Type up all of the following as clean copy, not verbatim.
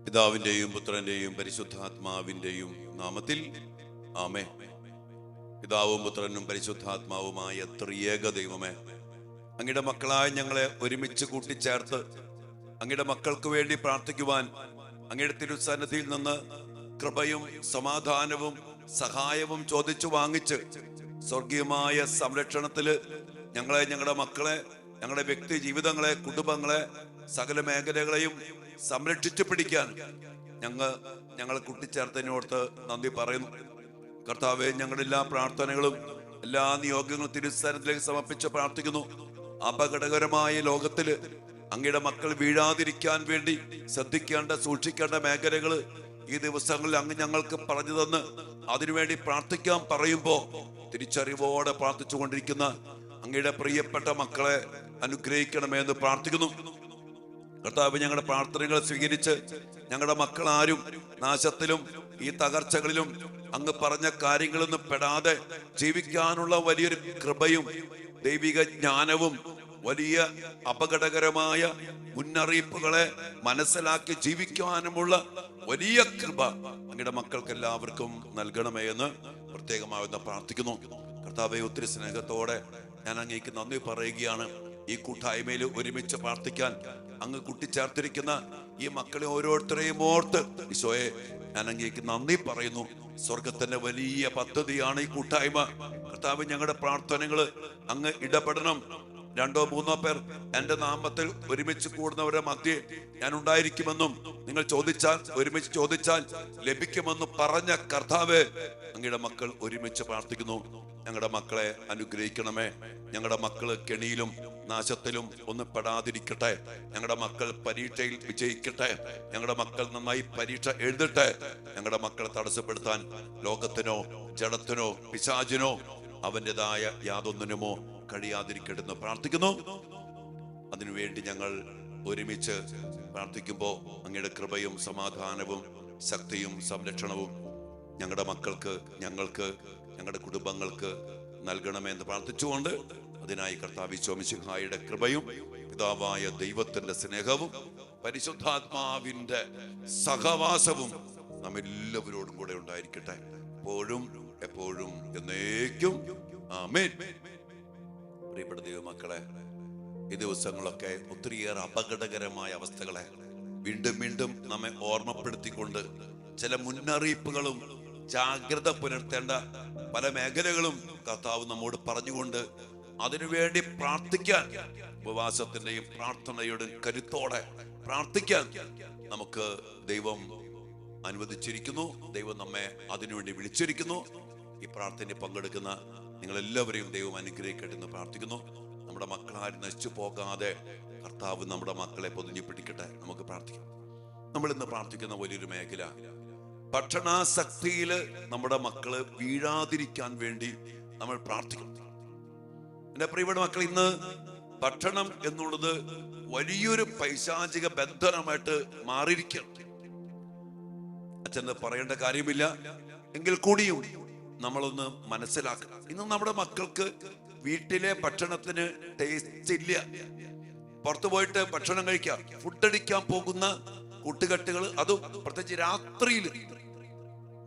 പിതാവിന്റെയും പുത്രന്റെയും പരിശുദ്ധാത്മാവിന്റെയും നാമത്തിൽ ആമേൻ. പിതാവും പുത്രനും പരിശുദ്ധാത്മാവുമായ ത്രിയേക ദൈവമേ, അങ്ങയുടെ മക്കളായ ഞങ്ങളെ ഒരുമിച്ച് കൂട്ടിച്ചേർത്ത് അങ്ങയുടെ മക്കൾക്ക് വേണ്ടി പ്രാർത്ഥിക്കുവാൻ അങ്ങയുടെ തിരുസന്നിധിയിൽ നിന്ന് കൃപയും സമാധാനവും സഹായവും ചോദിച്ചു വാങ്ങിച്ച് സ്വർഗീയമായ സംരക്ഷണത്തില് ഞങ്ങളെ, ഞങ്ങളുടെ മക്കളെ, ഞങ്ങളുടെ വ്യക്തി ജീവിതങ്ങളെ, കുടുംബങ്ങളെ, സകല മേഖലകളെയും സംരക്ഷിച്ചു പിടിക്കാൻ ഞങ്ങൾ കൂട്ടിച്ചേർത്തതിനോർത്ത് നന്ദി പറയുന്നു. കർത്താവെ, ഞങ്ങളുടെ എല്ലാ പ്രാർത്ഥനകളും എല്ലാ നിയോഗങ്ങളും തിരുസന്നിധിയിലേക്ക് സമർപ്പിച്ച് പ്രാർത്ഥിക്കുന്നു. അപകടകരമായ ലോകത്തില് അങ്ങയുടെ മക്കൾ വീഴാതിരിക്കാൻ വേണ്ടി ശ്രദ്ധിക്കേണ്ട, സൂക്ഷിക്കേണ്ട മേഖലകള് ഈ ദിവസങ്ങളിൽ അങ്ങ് ഞങ്ങൾക്ക് പറഞ്ഞു തന്ന് അതിനുവേണ്ടി പ്രാർത്ഥിക്കാൻ പറയുമ്പോ തിരിച്ചറിവോടെ പ്രാർത്ഥിച്ചുകൊണ്ടിരിക്കുന്ന അങ്ങയുടെ പ്രിയപ്പെട്ട മക്കളെ അനുഗ്രഹിക്കണമെന്ന് പ്രാർത്ഥിക്കുന്നു. കർത്താവ്, ഞങ്ങളുടെ പ്രാർത്ഥനകൾ സ്വീകരിച്ച് ഞങ്ങളുടെ മക്കൾ ആരും നാശത്തിലും ഈ തകർച്ചകളിലും അങ്ങ് പറഞ്ഞ കാര്യങ്ങളൊന്നും പെടാതെ ജീവിക്കാനുള്ള വലിയൊരു കൃപയും ദൈവിക ജ്ഞാനവും വലിയ അപകടകരമായ മുന്നറിയിപ്പുകളെ മനസ്സിലാക്കി ജീവിക്കാനുമുള്ള വലിയ കൃപ അങ്ങയുടെ മക്കൾക്ക് എല്ലാവർക്കും നൽകണമേ എന്ന് പ്രത്യേകമായി പ്രാർത്ഥിക്കുന്നു. കർത്താവെ, ഒത്തിരി സ്നേഹത്തോടെ ഞാൻ അങ്ങേക്ക് നന്ദി പറയുകയാണ്. ഈ കൂട്ടായ്മയിൽ ഒരുമിച്ച് പ്രാർത്ഥിക്കാൻ അങ്ങ് കൂട്ടിച്ചേർത്തിരിക്കുന്ന ഈ മക്കളെ ഓരോരുത്തരെയും ഓർത്ത് ഈശോയെ ഞാൻ അങ്ങേക്ക് നന്ദി പറയുന്നു. സ്വർഗത്തിന്റെ വലിയ പദ്ധതിയാണ് ഈ കൂട്ടായ്മ. കർത്താവ്, ഞങ്ങളുടെ പ്രാർത്ഥനകള് അങ്ങ് ഇടപെടണം. 2-3 പേർ എന്റെ നാമത്തിൽ ഒരുമിച്ച് കൂടുന്നവരുടെ മധ്യേ ഞാൻ ഉണ്ടായിരിക്കുമെന്നും നിങ്ങൾ ചോദിച്ചാൽ, ഒരുമിച്ച് ചോദിച്ചാൽ ലഭിക്കുമെന്നും പറഞ്ഞ കർത്താവേ, അങ്ങയുടെ മക്കൾ ഒരുമിച്ച് പ്രാർത്ഥിക്കുന്നു. ഞങ്ങളുടെ മക്കളെ അനുഗ്രഹിക്കണമേ. ഞങ്ങളുടെ മക്കള് കെണിയിലും നാശത്തിലും ഒന്നും പെടാതിരിക്കട്ടെ. ഞങ്ങളുടെ മക്കൾ പരീക്ഷയിൽ വിജയിക്കട്ടെ. ഞങ്ങളുടെ മക്കൾ നന്നായി പരീക്ഷ എഴുതട്ടെ. ഞങ്ങളുടെ മക്കളെ തടസ്സപ്പെടുത്താൻ ലോകത്തിനോ ജഡത്തിനോ പിശാചിനോ അവൻ്റെതായ യാതൊന്നിനുമോ കഴിയാതിരിക്കട്ടെന്ന് പ്രാർത്ഥിക്കുന്നു. അതിനുവേണ്ടി ഞങ്ങൾ ഒരുമിച്ച് പ്രാർത്ഥിക്കുമ്പോൾ അങ്ങയുടെ കൃപയും സമാധാനവും ശക്തിയും സംരക്ഷണവും ഞങ്ങളുടെ മക്കൾക്ക്, ഞങ്ങൾക്ക്, ഞങ്ങളുടെ കുടുംബങ്ങൾക്ക് നൽകണമെന്ന് പ്രാർത്ഥിച്ചുകൊണ്ട് അതിനായി കർത്താവ് ഈശോ മിശിഹായുടെ കൃപയും പിതാവായ ദൈവത്തിന്റെ സ്നേഹവും പരിശുദ്ധാത്മാവിന്റെ സഹവാസവും നമ്മെല്ലാവരോടും കൂടെ ഉണ്ടായിരിക്കട്ടെ, എപ്പോഴും എപ്പോഴും എന്നേക്കും. ആമേൻ. പ്രിയപ്പെട്ട ദൈവമക്കളെ, ഈ ദിവസങ്ങളൊക്കെ ഒത്തിരിയേറെ അപകടകരമായ അവസ്ഥകളെ വീണ്ടും വീണ്ടും നമ്മെ ഓർമ്മപ്പെടുത്തിക്കൊണ്ട് ചില മുന്നറിയിപ്പുകളും ജാഗ്രത പുലർത്തേണ്ട പല മേഖലകളും കർത്താവ് നമ്മോട് പറഞ്ഞുകൊണ്ട് അതിനുവേണ്ടി പ്രാർത്ഥിക്കാൻ, ഉപവാസത്തിന്റെയും പ്രാർത്ഥനയുടെയും കരുത്തോടെ പ്രാർത്ഥിക്കാൻ നമുക്ക് ദൈവം അനുവദിച്ചിരിക്കുന്നു. ദൈവം നമ്മെ അതിനുവേണ്ടി വിളിച്ചിരിക്കുന്നു. ഈ പ്രാർത്ഥനയിൽ പങ്കെടുക്കുന്ന നിങ്ങളെല്ലാവരെയും ദൈവം അനുഗ്രഹിക്കട്ടെ എന്ന് പ്രാർത്ഥിക്കുന്നു. നമ്മുടെ മക്കളാരും നശിച്ചു പോകാതെ കർത്താവ് നമ്മുടെ മക്കളെ പൊതിഞ്ഞു പിടിക്കട്ടെ. നമുക്ക് പ്രാർത്ഥിക്കാം. നമ്മൾ ഇന്ന് പ്രാർത്ഥിക്കുന്ന വലിയൊരു മേഖല ഭക്ഷണാസക്തിയില് നമ്മുടെ മക്കള് വീഴാതിരിക്കാൻ വേണ്ടി നമ്മൾ പ്രാർത്ഥിക്കണം. എന്റെ പ്രിയപ്പെട്ട മക്കൾ, ഇന്ന് ഭക്ഷണം എന്നുള്ളത് വലിയൊരു പൈശാചിക ബന്ധനമായിട്ട് മാറിയിരിക്കണം. അച്ഛന് പറയേണ്ട കാര്യമില്ല, എങ്കിൽ കൂടിയും നമ്മളൊന്ന് മനസ്സിലാക്കണം. ഇന്ന് നമ്മുടെ മക്കൾക്ക് വീട്ടിലെ ഭക്ഷണത്തിന് ടേസ്റ്റ് ഇല്ല. പുറത്തു പോയിട്ട് ഭക്ഷണം കഴിക്കാം, ഫുഡ് അടിക്കാൻ പോകുന്ന കൂട്ടുകെട്ടുകൾ, അതും പ്രത്യേകിച്ച് രാത്രിയിൽ.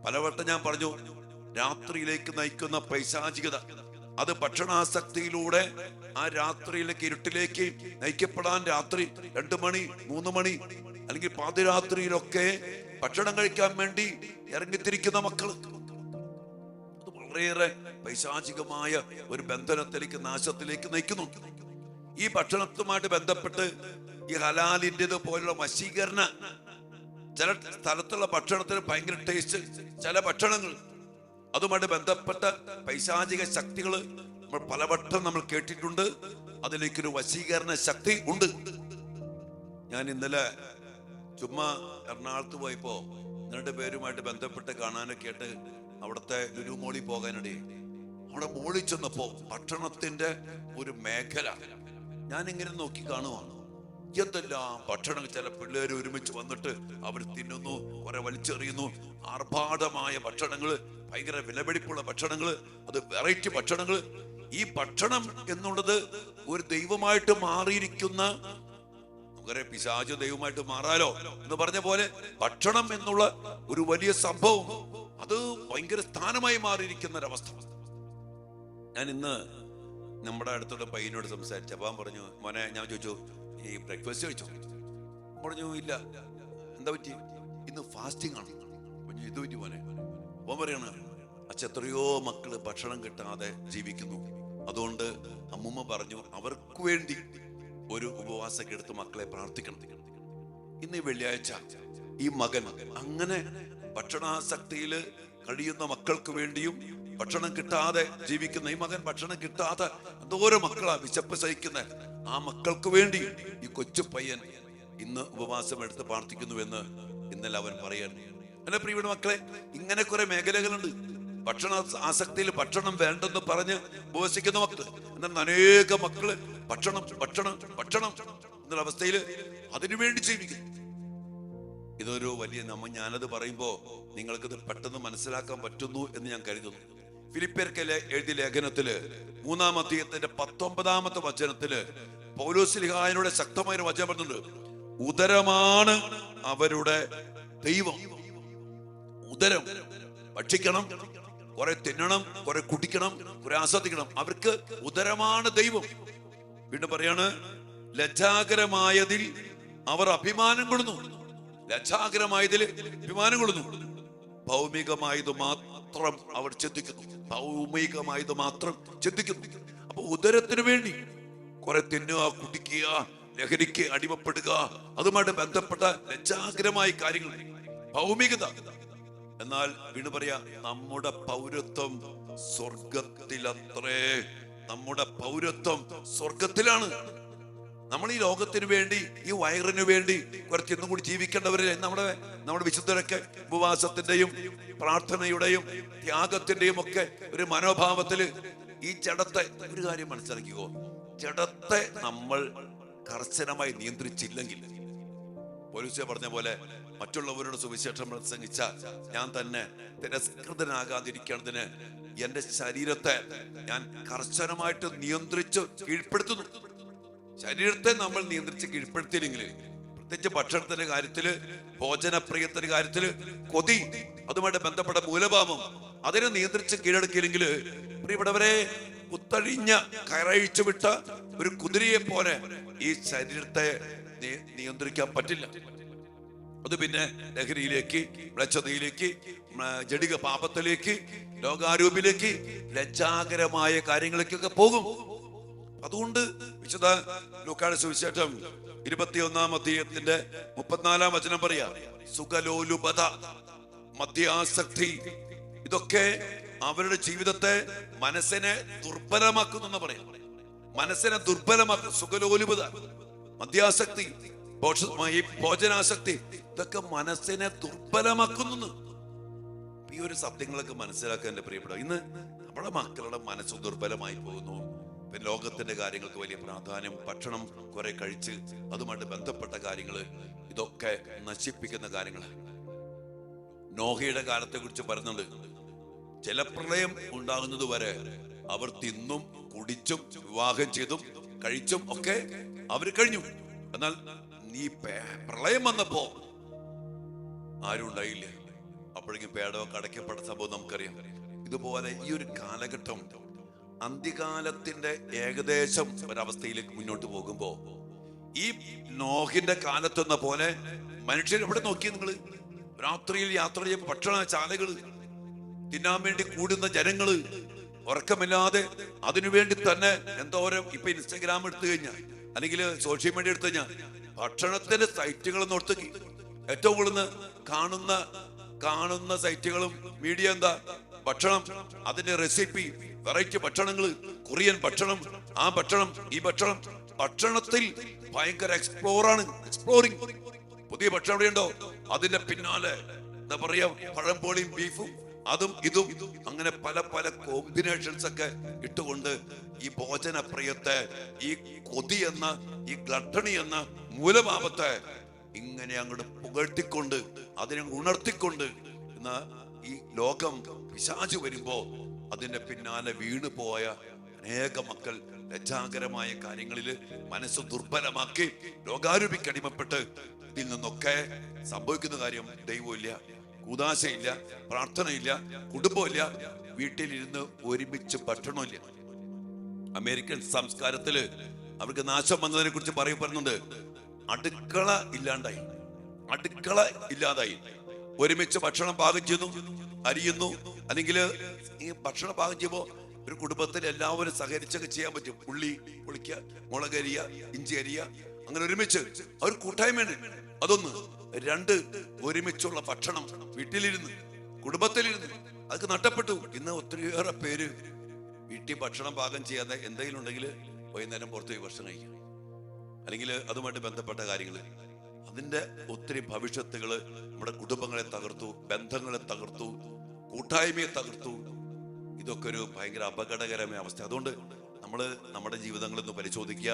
പലവട്ടം ഞാൻ പറഞ്ഞു, രാത്രിയിലേക്ക് നയിക്കുന്ന പൈശാചികത, അത് ഭക്ഷണാസക്തിയിലൂടെ ആ രാത്രിയിലേക്ക്, ഇരുട്ടിലേക്ക് നയിക്കപ്പെടാൻ രാത്രി 2 മണി 3 മണി അല്ലെങ്കിൽ പാതിരാത്രിയിലൊക്കെ ഭക്ഷണം കഴിക്കാൻ വേണ്ടി ഇറങ്ങിത്തിരിക്കുന്ന മക്കൾ, അത് വളരെയേറെ പൈശാചികമായ ഒരു ബന്ധനത്തിലേക്ക്, നാശത്തിലേക്ക് നയിക്കുന്നു. ഈ ഭക്ഷണത്തുമായിട്ട് ബന്ധപ്പെട്ട് ഈ ഹലാലിൻ്റെത് പോലുള്ള വശീകരണ, ചില സ്ഥലത്തുള്ള ഭക്ഷണത്തിന് ഭയങ്കര ടേസ്റ്റ്, ചില ഭക്ഷണങ്ങൾ, അതുമായിട്ട് ബന്ധപ്പെട്ട പൈശാചിക ശക്തികൾ നമ്മൾ പലവട്ടം നമ്മൾ കേട്ടിട്ടുണ്ട്. അതിലേക്കൊരു വശീകരണ ശക്തി ഉണ്ട്. ഞാൻ ഇന്നലെ ചുമ്മാ എറണാകുളത്ത് പോയപ്പോ 2 പേരുമായിട്ട് ബന്ധപ്പെട്ട് കാണാനൊക്കെ ആയിട്ട് അവിടുത്തെ ലുലു മോളിൽ പോകാനിടയായി. അവിടെ മോളിൽ ചെന്നപ്പോ ഭക്ഷണത്തിന്റെ ഒരു മേഖല ഞാനിങ്ങനെ നോക്കി കാണുവാണ്. എന്തെല്ലാം ഭക്ഷണം, ചില പിള്ളേർ ഒരുമിച്ച് വന്നിട്ട് അവർ തിന്നുന്നു, കുറെ വലിച്ചെറിയുന്നു. ആർഭാടമായ ഭക്ഷണങ്ങള്, ഭയങ്കര വിലപിടിപ്പുള്ള ഭക്ഷണങ്ങള്, അത് വെറൈറ്റി ഭക്ഷണങ്ങള്. ഈ ഭക്ഷണം എന്നുള്ളത് ഒരു ദൈവമായിട്ട് മാറിയിരിക്കുന്ന പകരം പിശാചു ദൈവമായിട്ട് മാറാലോ എന്ന് പറഞ്ഞ പോലെ ഭക്ഷണം എന്നുള്ള ഒരു വലിയ സംഭവം അത് ഭയങ്കര സ്ഥാനമായി മാറിയിരിക്കുന്ന ഒരവസ്ഥ. ഞാൻ ഇന്ന് നമ്മുടെ അടുത്തുള്ള പയ്യനോട് സംസാരിച്ചു. അപ്പം പറഞ്ഞു, മോനെ, ഞാൻ ചോദിച്ചു, ഈ ബ്രേക്ക്ഫാസ്റ്റ് കഴിച്ചോ? പറഞ്ഞു, ഇല്ല. എന്താ പറ്റി? ഇന്ന് ഫാസ്റ്റിംഗ് ആണ്. പറഞ്ഞു, ഇത് പറ്റി മോനെ? അവൻ പറയാണ്, അച്ഛൻ എത്രയോ മക്കള് ഭക്ഷണം കിട്ടാതെ ജീവിക്കുന്നു. അതുകൊണ്ട് അമ്മൂമ്മ പറഞ്ഞു അവർക്ക് വേണ്ടി ഒരു ഉപവാസമൊക്കെ എടുത്ത് മക്കളെ പ്രാർത്ഥിക്കണം. ഇന്ന് ഈ വെള്ളിയാഴ്ച ഈ മകൻ അങ്ങനെ ഭക്ഷണാസക്തിയില് കഴിയുന്ന മക്കൾക്ക് വേണ്ടിയും ഭക്ഷണം കിട്ടാതെ ജീവിക്കുന്ന ഈ മകൻ ഭക്ഷണം കിട്ടാതെ എന്തോരം മക്കളാ വിശപ്പ് സഹിക്കുന്ന ആ മക്കൾക്ക് വേണ്ടി ഈ കൊച്ചു പയ്യൻ ഇന്ന് ഉപവാസം എടുത്ത് പ്രാർത്ഥിക്കുന്നുവെന്ന് ഇന്നലെ അവൻ പറയാൻ. എന്റെ പ്രിയപ്പെട്ട മക്കളെ, ഇങ്ങനെ കുറെ മേഖലകളുണ്ട്. ഭക്ഷണ ആസക്തിയിൽ ഭക്ഷണം വേണ്ടെന്ന് പറഞ്ഞ് ഉപവസിക്കുന്ന മക്കള്, എന്നാൽ അനേക മക്കള് ഭക്ഷണം ഭക്ഷണം ഭക്ഷണം എന്നുള്ള അവസ്ഥയിൽ അതിനുവേണ്ടി ജീവിക്കും. ഇതൊരു വലിയ ഞാനത് പറയുമ്പോ നിങ്ങൾക്കിത് പെട്ടെന്ന് മനസ്സിലാക്കാൻ പറ്റുന്നു എന്ന് ഞാൻ കരുതുന്നു. ഫിലിപ്പിയർക്ക് എഴുതിയ ലേഖനത്തില് 3-ാം അധ്യായത്തിന്റെ 19-ാമത്തെ വചനത്തില് പൗലോസ്ലീഹായുടെ ശക്തമായ വചനം പറഞ്ഞിട്ടുണ്ട്, ഉദരമാണ് അവരുടെ ദൈവം. ഉദരം ഭക്ഷിക്കണം, കുറെ തിന്നണം, കുറെ കുടിക്കണം, കുറെ ആസ്വദിക്കണം. അവർക്ക് ഉദരമാണ് ദൈവം. വീണ്ടും പറയാണ്, ലജ്ജാകരമായതിൽ അവർ അഭിമാനം കൊള്ളുന്നു. ലജ്ജാകരമായതിൽ അഭിമാനം കൊള്ളുന്നു. ഭൗമികമായത് മാത്രം അവർ ചിന്തിക്കുന്നു. ഭൗമികമായത് മാത്രം ചിന്തിക്കുന്നു. അപ്പൊ ഉദരത്തിന് വേണ്ടി കുറെ തിന്നുക, കുടിക്കുക, ലഹരിക്ക് അടിമപ്പെടുക, അതുമായിട്ട് ബന്ധപ്പെട്ട ലജ്ജാകരമായ കാര്യങ്ങൾ, ഭൗമികത. എന്നാൽ വീണ്ടും പറയാ, നമ്മുടെ പൗരത്വം സ്വർഗത്തിലത്രേ. നമ്മുടെ പൗരത്വം സ്വർഗത്തിലാണ്. നമ്മൾ ഈ ലോകത്തിന് വേണ്ടി, ഈ വയറിന് വേണ്ടി കുറച്ച് ഇന്നും കൂടി ജീവിക്കേണ്ടവരല്ലേ നമ്മുടെ വിശുദ്ധരൊക്കെ ഉപവാസത്തിന്റെയും പ്രാർത്ഥനയുടെയും ത്യാഗത്തിന്റെയും ഒക്കെ ഒരു മനോഭാവത്തില് ഈ ജഡത്തെ ഒരു കാര്യം മനസ്സിലാക്കിക്കോ, ജഡത്തെ നമ്മൾ കർശനമായി നിയന്ത്രിച്ചില്ലെങ്കിൽ, പോലീസ് പറഞ്ഞ പോലെ മറ്റുള്ളവരോട് സുവിശേഷം പ്രസംഗിച്ച ഞാൻ തന്നെ തിരസ്കൃതനാകാതിരിക്കേണ്ടതിന് എന്റെ ശരീരത്തെ ഞാൻ കർശനമായിട്ട് നിയന്ത്രിച്ച് കീഴ്പ്പെടുത്തുന്നു. ശരീരത്തെ നമ്മൾ നിയന്ത്രിച്ച് കീഴ്പ്പെടുത്തിയില്ലെങ്കിൽ, പ്രത്യേകിച്ച് ഭക്ഷണത്തിന്റെ കാര്യത്തില്, ഭോജനപ്രിയത്തിന്റെ കാര്യത്തില്, കൊതി, അതുമായിട്ട് ബന്ധപ്പെട്ട മൂലഭാവം, അതിനെ നിയന്ത്രിച്ച് കീഴടക്കിയില്ലെങ്കിൽ, പ്രിയപ്പെട്ടവരെ, കുത്തഴിഞ്ഞ കയറഴിച്ചു വിട്ട ഒരു കുതിരയെ പോലെ ഈ ശരീരത്തെ നിയന്ത്രിക്കാൻ പറ്റില്ല. അത് പിന്നെ ലഹരിയിലേക്ക്, മ്ലേച്ഛതയിലേക്ക്, ജഡിക പാപത്തിലേക്ക്, ലോകാരൂപിലേക്ക്, ലജ്ജാകരമായ കാര്യങ്ങളിലേക്കൊക്കെ പോകും. അതുകൊണ്ട് വിശുദ്ധ ലൂക്കായുടെ സുവിശേഷം 21-ാം അധ്യായത്തിന്റെ 34-ാം വചനം പറയാ, സുഖലോലുപത, മദ്യാസക്തി, ഇതൊക്കെ അവരുടെ ജീവിതത്തെ, മനസ്സിനെ ദുർബലമാക്കുന്നു പറയാം. മനസ്സിനെ ദുർബലമാക്കും. സുഖലോലുപത, മദ്യാസക്തി, ഭോജനാസക്തി, ഇതൊക്കെ മനസ്സിനെ ദുർബലമാക്കുന്നു. ഈ ഒരു സത്യങ്ങളൊക്കെ മനസ്സിലാക്കാൻ എന്റെ പ്രിയപ്പെട്ട, ഇന്ന് നമ്മുടെ മക്കളുടെ മനസ്സ് ദുർബലമായി പോകുന്നു. പിന്നെ ലോകത്തിന്റെ കാര്യങ്ങൾക്ക് വലിയ പ്രാധാന്യം, ഭക്ഷണം കുറെ കഴിച്ച് അതുമായിട്ട് ബന്ധപ്പെട്ട കാര്യങ്ങള്, ഇതൊക്കെ നശിപ്പിക്കുന്ന കാര്യങ്ങള്. നോഹയുടെ കാലത്തെ കുറിച്ച് പറയുന്നുണ്ട്, ജലപ്രളയം ഉണ്ടാകുന്നത് വരെ അവർ തിന്നും കുടിച്ചും വിവാഹം ചെയ്തും കഴിച്ചും ഒക്കെ അവർ കഴിഞ്ഞു. എന്നാൽ ഈ പ്രളയം വന്നപ്പോ ആരും ഉണ്ടായില്ല. അപ്പോഴേക്കും പേടമൊക്കെ അടയ്ക്കപ്പെട്ട സംഭവം നമുക്കറിയാം. ഇതുപോലെ ഈ ഒരു കാലഘട്ടം അന്ത്യകാലത്തിന്റെ ഏകദേശം ഒരവസ്ഥയിലേക്ക് മുന്നോട്ട് പോകുമ്പോ, ഈ നോഹിന്റെ കാലത്തെന്ന പോലെ മനുഷ്യർ എവിടെ നോക്കി നിങ്ങൾ, രാത്രിയിൽ യാത്ര ചെയ്യും, ഭക്ഷണശാലകള്, തിന്നാൻ വേണ്ടി കൂടുന്ന ജനങ്ങള്, ഉറക്കമില്ലാതെ അതിനുവേണ്ടി തന്നെ എന്തോരം. ഇപ്പൊ ഇൻസ്റ്റാഗ്രാം എടുത്തു കഴിഞ്ഞാൽ, അല്ലെങ്കിൽ സോഷ്യൽ മീഡിയ എടുത്തു കഴിഞ്ഞാൽ, ഭക്ഷണത്തിന്റെ സൈറ്റുകൾ നോക്കി ഏറ്റവും കൂടുതൽ കാണുന്ന സൈറ്റുകളും മീഡിയ എന്താ, ഭക്ഷണം, അതിന്റെ റെസിപ്പി, വെറൈറ്റി ഭക്ഷണങ്ങള്, കൊറിയൻ ഭക്ഷണം, ആ ഭക്ഷണം, ഈ ഭക്ഷണം. ഭക്ഷണത്തിൽ ഭയങ്കര എക്സ്പ്ലോറിംഗ്. പുതിയ ഭക്ഷണം എവിടെയുണ്ടോ അതിന്റെ പിന്നാലെ എന്താ പറയാ, പഴംപോളിയും ബീഫും, അതും ഇതും, അങ്ങനെ പല പല കോമ്പിനേഷൻസ് ഒക്കെ ഇട്ടുകൊണ്ട് ഈ ഭോജനപ്രിയത്തെ, ഈ കൊതി എന്ന, ഈ ഗ്ലട്ടണി എന്ന മൂലഭാവത്തെ ഇങ്ങനെ അങ്ങോട്ട് പുകഴ്ത്തിക്കൊണ്ട്, അതിനെ ഉണർത്തിക്കൊണ്ട് എന്ന ഈ ലോകം പിശാച് വരുമ്പോ അതിന്റെ പിന്നാലെ വീണു പോയ അനേക മക്കൾ ലജ്ജാകരമായ കാര്യങ്ങളിൽ മനസ്സ് ദുർബലമാക്കി ലോകാരൂപിക്ക് അടിമപ്പെട്ട് ഇതിൽ നിന്നൊക്കെ സംഭവിക്കുന്ന കാര്യം ദൈവമില്ല, കൂദാശയില്ല, പ്രാർത്ഥനയില്ല, കുടുംബമില്ല, വീട്ടിലിരുന്ന് ഒരുമിച്ച് ഭക്ഷണമില്ല. അമേരിക്കൻ സംസ്കാരത്തില് അവർക്ക് നാശം വന്നതിനെ കുറിച്ച് പറയുന്നുണ്ട്. അടുക്കള ഇല്ലാണ്ടായി, അടുക്കള ഇല്ലാതായി. ഒരുമിച്ച് ഭക്ഷണം പാകം ചെയ്യുന്നു, അരിയുന്നു, അല്ലെങ്കിൽ ഈ ഭക്ഷണം പാകം ചെയ്യുമ്പോൾ ഒരു കുടുംബത്തിൽ എല്ലാവരും സഹകരിച്ചൊക്കെ ചെയ്യാൻ പറ്റും. ഉള്ളി പൊളിക്കുക, മുളകരിയ, ഇഞ്ചി അരിയ, അങ്ങനെ ഒരുമിച്ച് അവർ കൂട്ടായ്മയാണ്. അതൊന്ന്. രണ്ട്, ഒരുമിച്ചുള്ള ഭക്ഷണം വീട്ടിലിരുന്ന് കുടുംബത്തിലിരുന്ന് അതൊക്കെ നഷ്ടപ്പെട്ടു. ഇന്ന് ഒത്തിരിയേറെ പേര് വീട്ടിൽ ഭക്ഷണം പാകം ചെയ്യാതെ എന്തെങ്കിലും ഉണ്ടെങ്കിൽ വൈകുന്നേരം പുറത്തു പോയി ഭക്ഷണം കഴിക്കണം, അല്ലെങ്കിൽ അതുമായിട്ട് ബന്ധപ്പെട്ട കാര്യങ്ങൾ. അതിന്റെ ഒത്തിരി ഭവിഷ്യത്തുകള് നമ്മുടെ കുടുംബങ്ങളെ തകർത്തു, ബന്ധങ്ങളെ തകർത്തു, കൂട്ടായ്മയെ തകർത്തു. ഇതൊക്കെ ഒരു ഭയങ്കര അപകടകരമായ അവസ്ഥ. അതുകൊണ്ട് നമ്മുടെ ജീവിതങ്ങളൊന്ന് പരിശോധിക്കുക.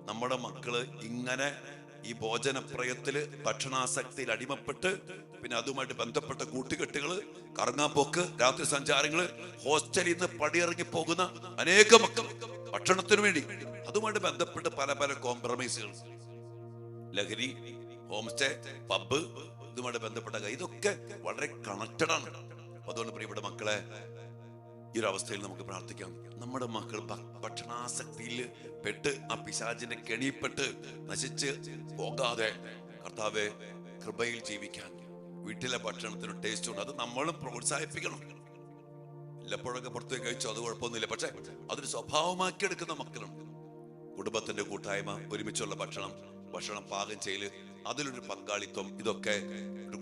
നമ്മുടെ മക്കള് ഇങ്ങനെ ഈ ഭോജനപ്രയത്തില് ഭക്ഷണാസക്തിയിൽ അടിമപ്പെട്ട് പിന്നെ അതുമായിട്ട് ബന്ധപ്പെട്ട കൂട്ടുകെട്ടുകള്, കറങ്ങാപ്പോക്ക്, രാത്രി സഞ്ചാരങ്ങള്, ഹോസ്റ്റലിൽ നിന്ന് പടിയിറങ്ങി പോകുന്ന അനേക മക്കൾ ഭക്ഷണത്തിനു വേണ്ടി അതുമായിട്ട് ബന്ധപ്പെട്ട് പല പല കോംപ്രമൈസുകൾ, ലഹരി, ഹോം സ്റ്റേ, പബ്ബ്, ഇതുമായിട്ട് ബന്ധപ്പെട്ട ഇതൊക്കെ വളരെ കണക്റ്റഡ് ആണ്. അതുകൊണ്ട് പ്രിയപ്പെട്ട മക്കളെ, ഈ ഒരു അവസ്ഥയിൽ നമുക്ക് പ്രാർത്ഥിക്കാം. നമ്മുടെ മക്കൾ ഭക്ഷണാസക്തിയിൽ പെട്ട് ആ പിശാചിന്റെ കെണിപ്പെട്ട് നശിച്ച് പോകാതെ കർത്താവെ കൃപയിൽ ജീവിക്കാൻ, വീട്ടിലെ ഭക്ഷണത്തിന് ടേസ്റ്റ് ഉണ്ട്, അത് നമ്മളും പ്രോത്സാഹിപ്പിക്കണം. എല്ലപ്പോഴൊക്കെ പുറത്തേക്ക് കഴിച്ചു, അത് കുഴപ്പമൊന്നുമില്ല. പക്ഷെ അതൊരു സ്വഭാവമാക്കി എടുക്കുന്ന മക്കളുണ്ട്. കുടുംബത്തിന്റെ കൂട്ടായ്മ, ഒരുമിച്ചുള്ള ഭക്ഷണം പാകം ചെയ്യല്, അതിലൊരു പങ്കാളിത്തം, ഇതൊക്കെ ഒരു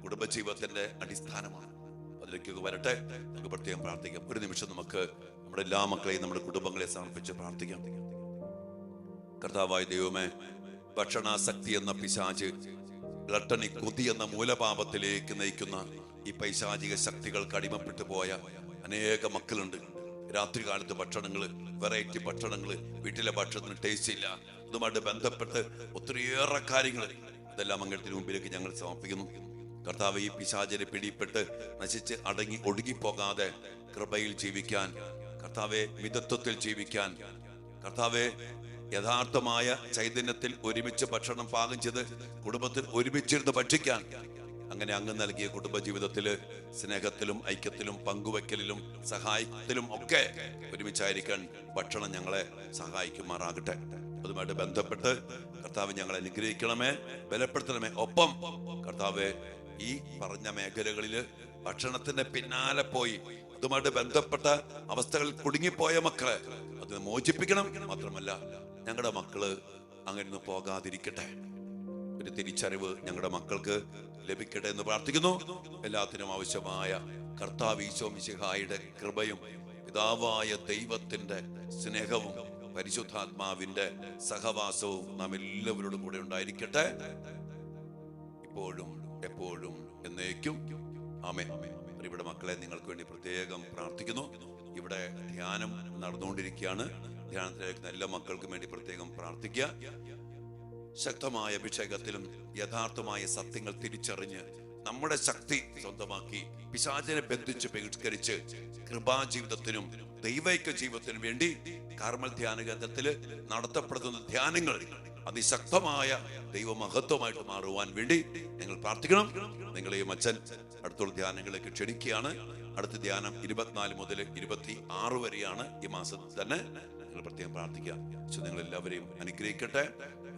കുടുംബജീവിതത്തിന്റെ അടിസ്ഥാനമാണ്. അതിലേക്കൊക്കെ വരട്ടെ. നമുക്ക് പ്രത്യേകം പ്രാർത്ഥിക്കാം. ഒരു നിമിഷം നമുക്ക് നമ്മുടെ എല്ലാ മക്കളെയും നമ്മുടെ കുടുംബങ്ങളെ സമർപ്പിച്ച് പ്രാർത്ഥിക്കാം. കർത്താവായ ദൈവമേ, ഭക്ഷണാസക്തി എന്ന പിശാച്, ഗ്ലട്ടണി, കൊതി എന്ന മൂലപാപത്തിലേക്ക് നയിക്കുന്ന ഈ പൈശാചിക ശക്തികൾക്ക് അടിമപ്പെട്ടു പോയ അനേക മക്കളുണ്ട്. രാത്രി കാലത്ത് ഭക്ഷണങ്ങള്, വെറൈറ്റി ഭക്ഷണങ്ങള്, വീട്ടിലെ ഭക്ഷണത്തിന് ടേസ്റ്റ് ഇല്ല, അതുമായിട്ട് ബന്ധപ്പെട്ട് ഒത്തിരിയേറെ കാര്യങ്ങൾ, ഇതെല്ലാം അങ്ങനത്തിന് മുമ്പിലേക്ക് ഞങ്ങൾ സമർപ്പിക്കുന്നു. കർത്താവ്, ഈ പിശാചിനെ പിടിപ്പെട്ട് നശിച്ച് അടങ്ങി ഒടുങ്ങിപ്പോകാതെ കൃപയിൽ ജീവിക്കാൻ, കർത്താവെ മിതത്വത്തിൽ ജീവിക്കാൻ, കർത്താവെ യഥാർത്ഥമായ ചൈതന്യത്തിൽ ഒരുമിച്ച് ഭക്ഷണം പാകം ചെയ്ത് കുടുംബത്തിൽ ഒരുമിച്ചിരുന്ന് ഭക്ഷിക്കാൻ, അങ്ങനെ അങ്ങ് നൽകിയ കുടുംബജീവിതത്തില് സ്നേഹത്തിലും ഐക്യത്തിലും പങ്കുവെക്കലിലും സഹായത്തിലും ഒക്കെ ഒരുമിച്ചായിരിക്കാൻ ഭക്ഷണം ഞങ്ങളെ സഹായിക്കുമാറാകട്ടെ. അതുമായിട്ട് ബന്ധപ്പെട്ട് കർത്താവ് ഞങ്ങളെ അനുഗ്രഹിക്കണമേ, ബലപ്പെടുത്തണമേ. ഒപ്പം കർത്താവെ, ഈ പറഞ്ഞ മേഖലകളില് ഭക്ഷണത്തിന്റെ പിന്നാലെ പോയി അതുമായിട്ട് ബന്ധപ്പെട്ട അവസ്ഥകളിൽ കുടുങ്ങിപ്പോയ മക്കളെ അത് മോചിപ്പിക്കണം. മാത്രമല്ല, ഞങ്ങളുടെ മക്കള് അങ്ങനെ പോകാതിരിക്കട്ടെ. ഒരു തിരിച്ചറിവ് ഞങ്ങളുടെ മക്കൾക്ക് ലഭിക്കട്ടെ എന്ന് പ്രാർത്ഥിക്കുന്നു. എല്ലാത്തിനും ആവശ്യമായ കർത്താവ് ഈശോ മിശിഹായുടെ കൃപയും പിതാവായ ദൈവത്തിന്റെ സ്നേഹവും പരിശുദ്ധാത്മാവിന്റെ സഹവാസവും നാം എല്ലാവരോടും കൂടെ ഉണ്ടായിരിക്കട്ടെ, ഇപ്പോഴും എപ്പോഴും എന്നേക്കും. ആമേൻ. ഇവിടെ മക്കളെ, നിങ്ങൾക്ക് വേണ്ടി പ്രത്യേകം പ്രാർത്ഥിക്കുന്നു. ഇവിടെ ധ്യാനം നടന്നുകൊണ്ടിരിക്കുകയാണ്. ധ്യാനത്തിലേക്ക് എല്ലാ മക്കൾക്കും വേണ്ടി പ്രത്യേകം പ്രാർത്ഥിക്കുക. ശക്തമായ അഭിഷേകത്തിലും യഥാർത്ഥമായ സത്യങ്ങൾ തിരിച്ചറിഞ്ഞ് നമ്മുടെ ശക്തി സ്വന്തമാക്കി പിശാചിനെ ബന്ധിച്ച് ബഹിഷ്കരിച്ച് കൃപാജീവിതത്തിനും ദൈവൈക്യ ജീവിതത്തിനും വേണ്ടി കാർമൽ ധ്യാന കേന്ദ്രത്തില് നടത്തപ്പെടുന്ന ധ്യാനങ്ങൾ അതിശക്തമായ ദൈവമഹത്വമായിട്ട് മാറുവാൻ വേണ്ടി നിങ്ങൾ പ്രാർത്ഥിക്കണം. നിങ്ങളെയും അച്ഛൻ അടുത്തുള്ള ധ്യാനങ്ങളിലേക്ക് ക്ഷണിക്കുകയാണ്. അടുത്ത ധ്യാനം 24 മുതൽ 26 വരെയാണ് ഈ മാസത്തിൽ തന്നെ. നിങ്ങൾ പ്രത്യേകം പ്രാർത്ഥിക്കുക. നിങ്ങൾ എല്ലാവരെയും അനുഗ്രഹിക്കട്ടെ.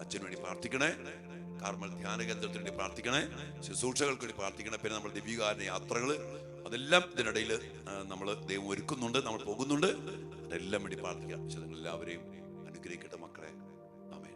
അച്ഛന് വേണ്ടി പ്രാർത്ഥിക്കണേ, കാർമൽ ധ്യാന കേന്ദ്രത്തിന് വേണ്ടി പ്രാർത്ഥിക്കണേ, ശുശ്രൂഷകൾക്ക് വേണ്ടി പ്രാർത്ഥിക്കണേ. പിന്നെ നമ്മുടെ ദിവ്യകാരുണ്യ യാത്രകള്, അതെല്ലാം ഇതിനിടയിൽ നമ്മൾ ദൈവം ഒരുക്കുന്നുണ്ട്, നമ്മൾ പോകുന്നുണ്ട്. അതെല്ലാം വേണ്ടി പ്രാർത്ഥിക്കാം. നിങ്ങൾ എല്ലാവരെയും അനുഗ്രഹിക്കട്ടെ മക്കളെ. ആമേൻ.